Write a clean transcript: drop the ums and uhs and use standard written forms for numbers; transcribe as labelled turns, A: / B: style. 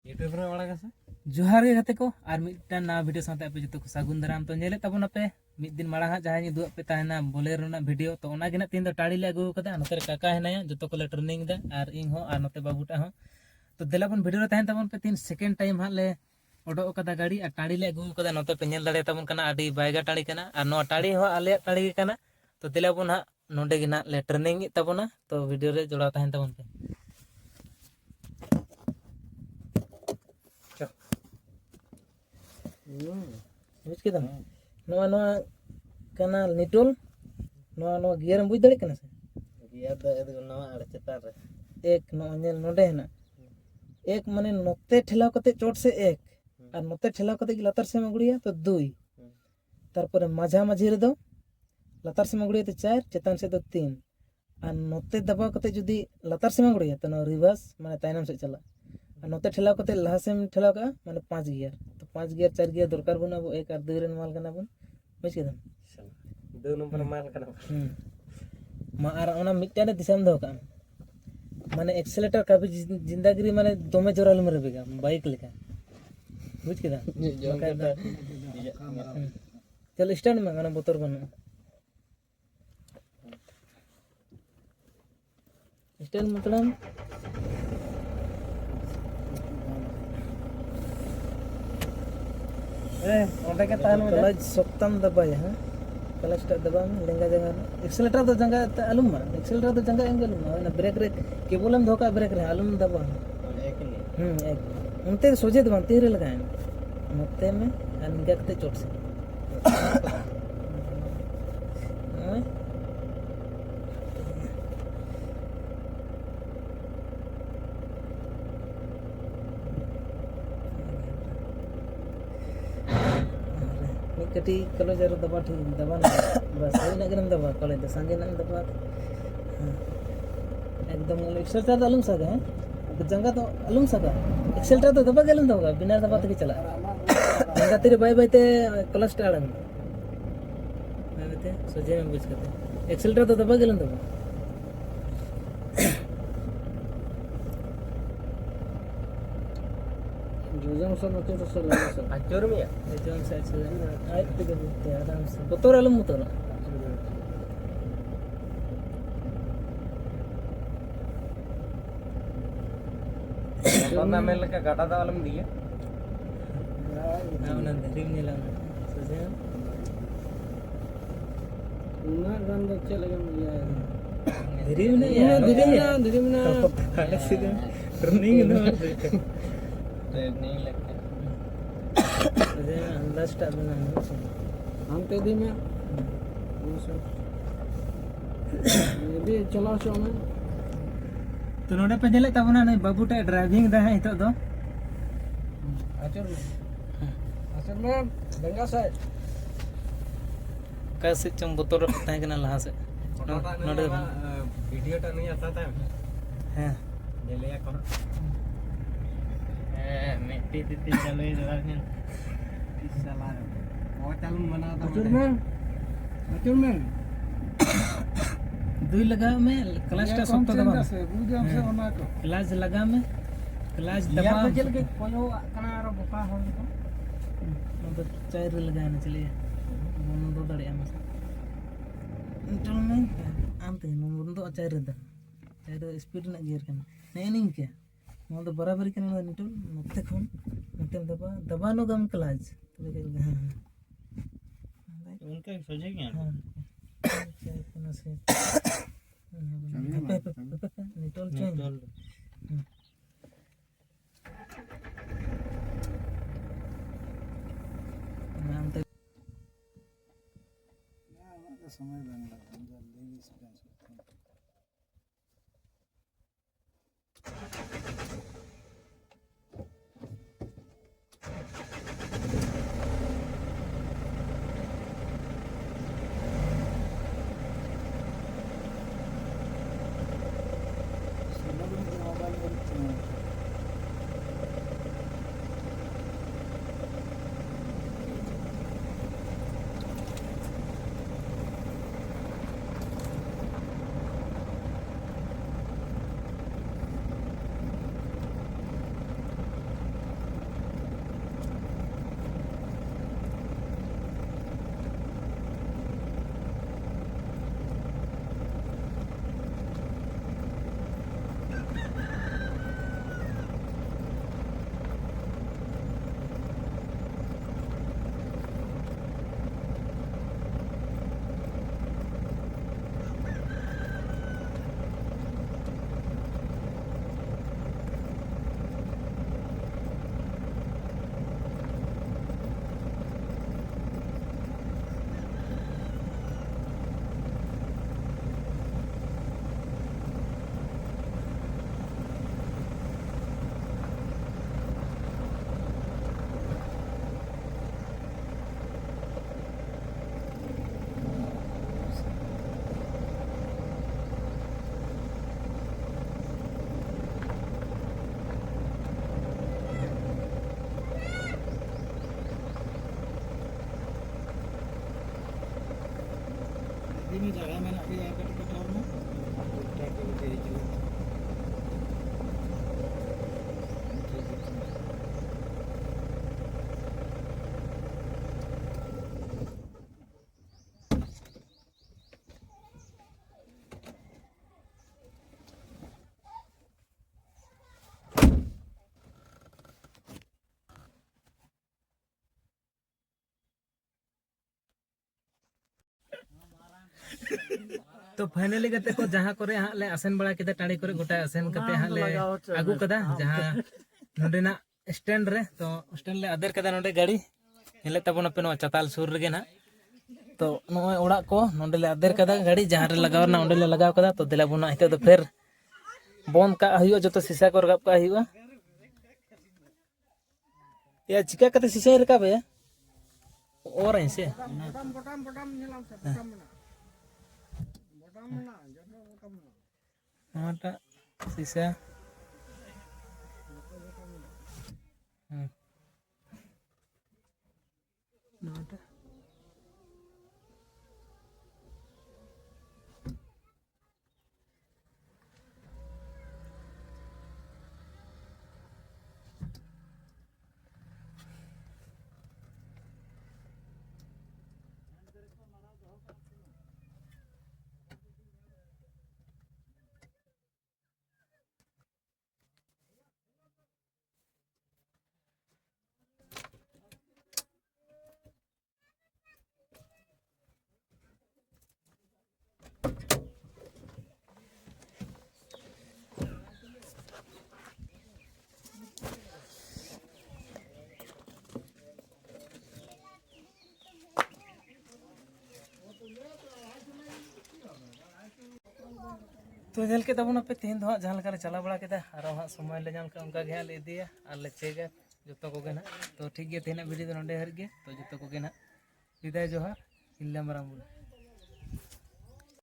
A: YouTube रे वाला कैसे
B: जोहार के गते को और मिटन ना वीडियो साथे पे जतो को सागुन दाराम तो नेले तबन पे मिद दिन माड़ा जहां दुआ पे ताना बोलेरो ना वीडियो तो ओना गिना तीन दो टाड़ी ले अगु कदा नते काका हेनाया जतो को ले ट्रेनिंग दा और इन हो और नते बाबूटा हो तो देलाबन वीडियो रे ताहन तबन पे 3 सेकंड टाइम हां ले ओडो कदा गाड़ी और टाड़ी ले अगु कदा नते पे नेल दाड़े तबन कना आडी बायगा टाड़ी कना और नो टाड़ी हो आले टाड़ी कना तो देलाबन हां नोंडे गिना ले ट्रेनिंग तबना तो वीडियो रे जोड़ा ताहन तबन पे बुझ के दम नो कना निटोल नो गियर बुझ दड़े कना से
A: गियर द नो आड़ चेतान रे
B: एक नो नेल नोडे है ना एक माने नोते ठेलाव कते चोट से एक और नोते ठेलाव कते लतार से मगुड़िया तो दुई तारपर माझा माझी रे दो लतार से मगुड़िया तो 4 चेतान से तो 3 और नोते दबाव कते जुदी लतार से मगुड़िया तो नो रिवर्स माने तायनम से चला और नोते ठेलाव कते लहा से ठेलाव का माने 5 गियर तो 5 गियर 4 गियर दरकार बना वो एक और 2 रन माल करना बन बुझ के दम
A: 2 नंबर माल करना
B: मा और ओना मिटने दिसम दो का माने एक्सेलेटर का भी जिंदगी माने दोमे जोराल में रहेगा बाइक लेका बुझ के दा चल स्टैंड में गाना बोतर बनो स्टैंड मतलब
A: ओंडे के तान में
B: क्लच सप्तम दबाया हां क्लच टा दबा में लेंगा जगह एक्सेलेटर तो जंगा अलुम मा एक्सेलेटर तो जंगा एंगल मा ना ब्रेक रे केबल में धोका ब्रेक रे अलुम दबा
A: एक ही
B: एक उनते सोचे तो तीर लगाए मते में अनगा कते चोट से कटी कलो जरो दबा ठीक दबा ना बस सही ना गरम दबा कले तो संगे ना दबा एकदम एक्सेलेटर तो अलुम सगा है जंगा तो अलुम सगा एक्सेलेटर तो दबा गेलन दबा बिना दबा तक चला जंगा तेरे बाय बाय ते क्लच टाड़न मैं बते सोजे में बुझ करते एक्सेलेटर तो दबा गेलन दबा जोजम सब मत तो सब लगा सब
A: अचोर में
B: जोजम से अच्छे आए पे के आराम से बोतोर अलम मुतोर
A: तो ना मेल का गाटा दा वालम दिया
B: ना ना धरीम नीला सोचे ना गन दे चले गया धरीम ना रनिंग ना
A: ट्रेनिंग लेके
B: अरे अंदाज टा बना हम ते दी में ये भी चला शो में तो नोडे पे जले तबना नै बाबूटा ड्राइविंग दा है तो दो
A: अचोर में गंगा साइड
B: कैसे चम बोतल रखता है कि ना लहा से
A: नोडे वीडियो टा नहीं आता था
B: हां
A: ये ले कौन
B: मिट्टी तिट्टी चलो ये जरा ने
A: साला वो चालू बना था
B: अचुर में दुई लगा में क्लच टा सब तो दबा
A: से बुझम से होना को
B: क्लच लगा में क्लच दबा
A: चल के कोयो कना रो बोका हो
B: तो चार लगाना चलिए बंद दड़े हम चल में आम ते बंद चार दा चार स्पीड ना गियर करना नहीं नहीं क्या नो तो बराबर करना निटल नते खन नते दबा नो गम क्लच हां
A: उनका सोचे क्या
B: हां कौन से निटल चेंज नाम तक
A: समय बन लगा जल्दी स्पेंस
B: में जगह में ना गया कटर में
A: ट्रैक्टर के हिजू
B: तो फाइनली करते को जहाँ करे हाँ ले आसन बड़ा किदा टाड़ी करे गोटा आसन करते हाँ ले आगू कदा जहाँ नोडेना स्टैंड रे तो स्टैंड ले अदर कदा नोडे गाड़ी हेले तबन पे नो चताल सुर रे ना तो नोय ओड़ा को नोडे ले अदर कदा गाड़ी जहाँ रे लगाव ना ओडे ले लगाव कदा तो दिला बुना हिते तो फिर बंद का हयो जो तो शीशा को रगाब का हयो या चिका कते शीशा रकाब है और ऐसे हमारा शीशा तो जल के तब पे तीन दो जहाँ लगा चला बड़ा के और हाँ समय ले जान उनका गे ले इदिया और ले चेगा जो को ना तो ठीक गया तीन वीडियो तो नोडे हर गया तो जो को ना विदाय जोहार इल्ला मराम।